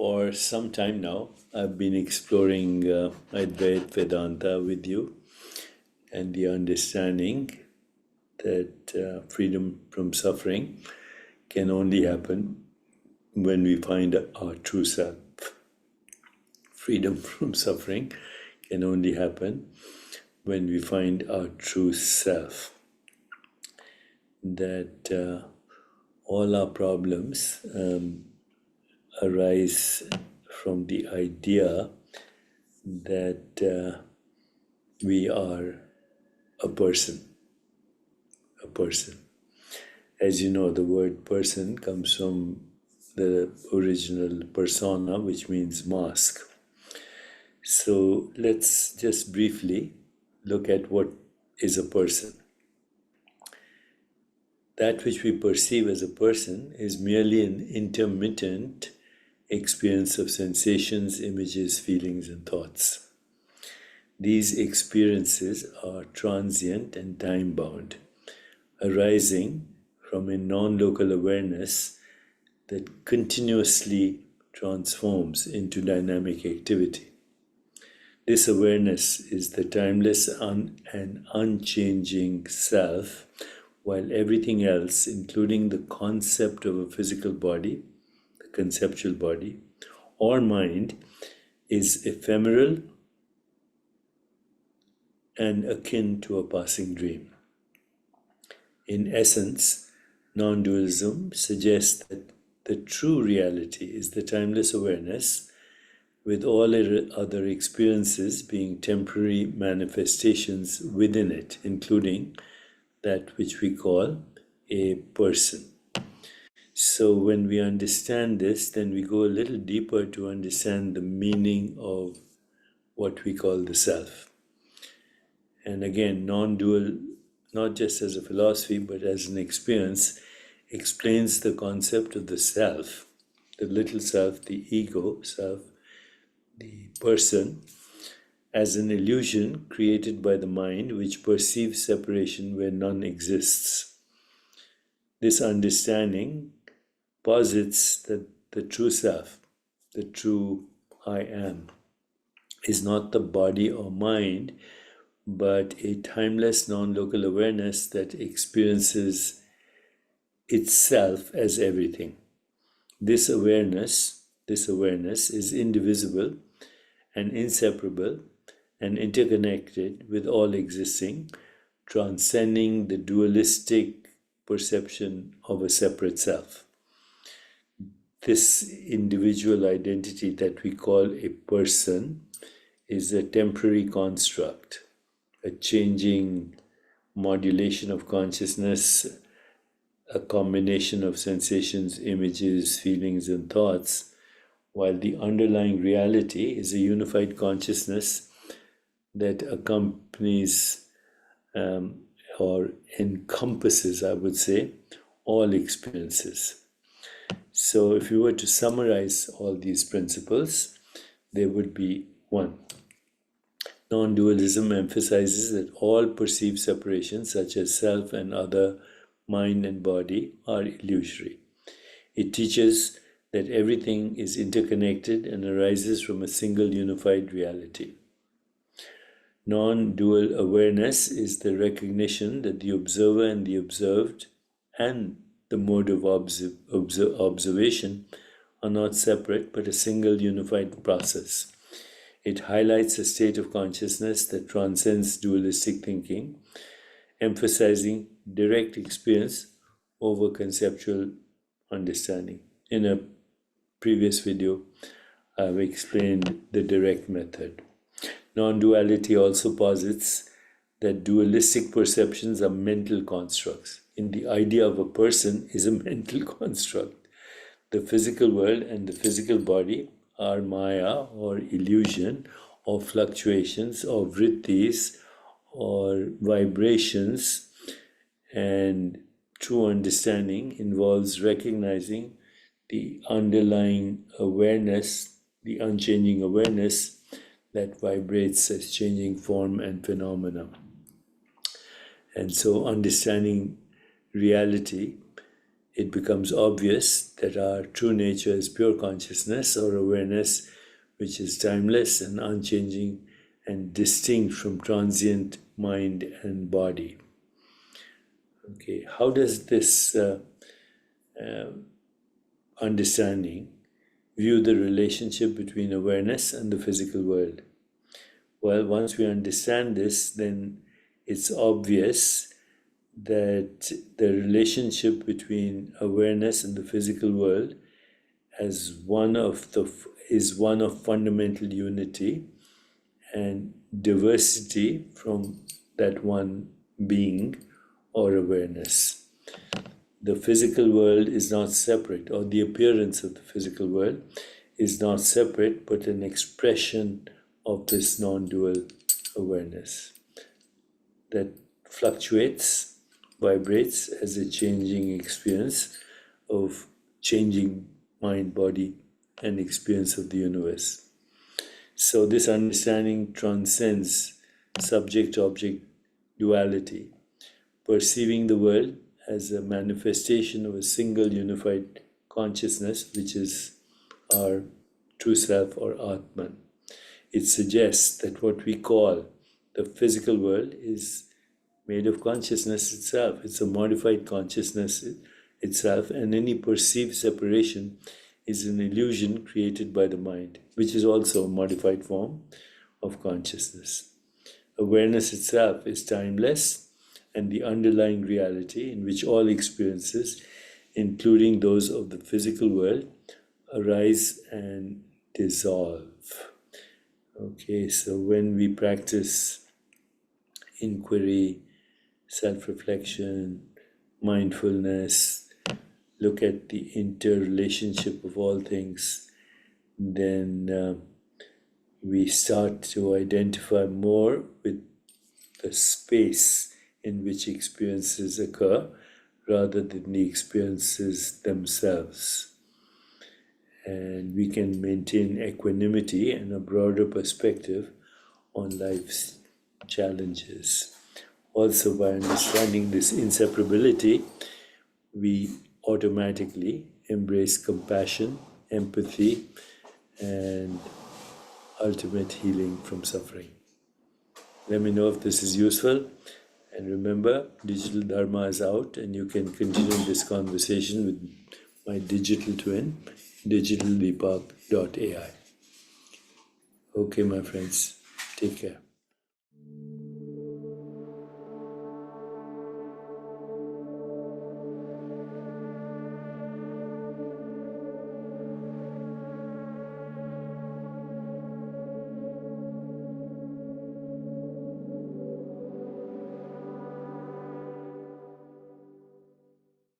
For some time now, I've been exploring Advaita Vedanta with you and the understanding that freedom from suffering can only happen when we find our true self. Freedom from suffering can only happen when we find our true self. That all our problems arise from the idea that we are a person. A person. As you know, the word person comes from the original persona, which means mask. So let's just briefly look at what is a person. That which we perceive as a person is merely an intermittent experience of sensations, images, feelings, and thoughts. These experiences are transient and time-bound, arising from a non-local awareness that continuously transforms into dynamic activity. This awareness is the timeless and unchanging self, while everything else, including the concept of a physical body, the conceptual body, or mind, is ephemeral and akin to a passing dream. In essence, non-dualism suggests that the true reality is the timeless awareness, with all other experiences being temporary manifestations within it, including that which we call a person. So when we understand this, then we go a little deeper to understand the meaning of what we call the self. And again, non-dual, not just as a philosophy, but as an experience, explains the concept of the self, the little self, the ego self, the person, as an illusion created by the mind which perceives separation where none exists. This understanding posits that the true self, the true I am, is not the body or mind, but a timeless non-local awareness that experiences itself as everything. This awareness is indivisible and inseparable and interconnected with all existing, transcending the dualistic perception of a separate self. This individual identity that we call a person is a temporary construct, a changing modulation of consciousness, a combination of sensations, images, feelings, and thoughts, while the underlying reality is a unified consciousness that accompanies or encompasses, I would say, all experiences. So if you were to summarize all these principles, they would be: 1. Non-dualism emphasizes that all perceived separations, such as self and other, mind and body, are illusory. It teaches that everything is interconnected and arises from a single unified reality. Non-dual awareness is the recognition that the observer and the observed and the mode of observation are not separate but a single unified process. It highlights a state of consciousness that transcends dualistic thinking, emphasizing direct experience over conceptual understanding. In a previous video, I've explained the direct method. Non-duality also posits that dualistic perceptions are mental constructs. And the idea of a person is a mental construct. The physical world and the physical body are maya or illusion or fluctuations or vrittis or vibrations, and true understanding involves recognizing the underlying awareness, the unchanging awareness that vibrates as changing form and phenomena. And so understanding reality it becomes obvious that our true nature is pure consciousness or awareness, which is timeless and unchanging and distinct from transient mind and body. Okay, how does this understanding view the relationship between awareness and the physical world? Well, once we understand this, then it's obvious that the relationship between awareness and the physical world is one of fundamental unity and diversity from that one being or awareness. The physical world is not separate, or the appearance of the physical world is not separate, but an expression of this non-dual awareness that fluctuates, vibrates as a changing experience of changing mind, body, and experience of the universe. So this understanding transcends subject-object duality, perceiving the world as a manifestation of a single unified consciousness, which is our true self or Atman. It suggests that what we call the physical world is made of consciousness itself. It's a modified consciousness itself, and any perceived separation is an illusion created by the mind, which is also a modified form of consciousness. Awareness itself is timeless and the underlying reality in which all experiences, including those of the physical world, arise and dissolve. Okay, so when we practice inquiry, self-reflection, mindfulness, look at the interrelationship of all things, then we start to identify more with the space in which experiences occur rather than the experiences themselves. And we can maintain equanimity and a broader perspective on life's challenges. Also, by understanding this inseparability, we automatically embrace compassion, empathy, and ultimate healing from suffering. Let me know if this is useful. And remember, Digital Dharma is out, and you can continue this conversation with my digital twin, digitaldeepak.ai. Okay, my friends, take care.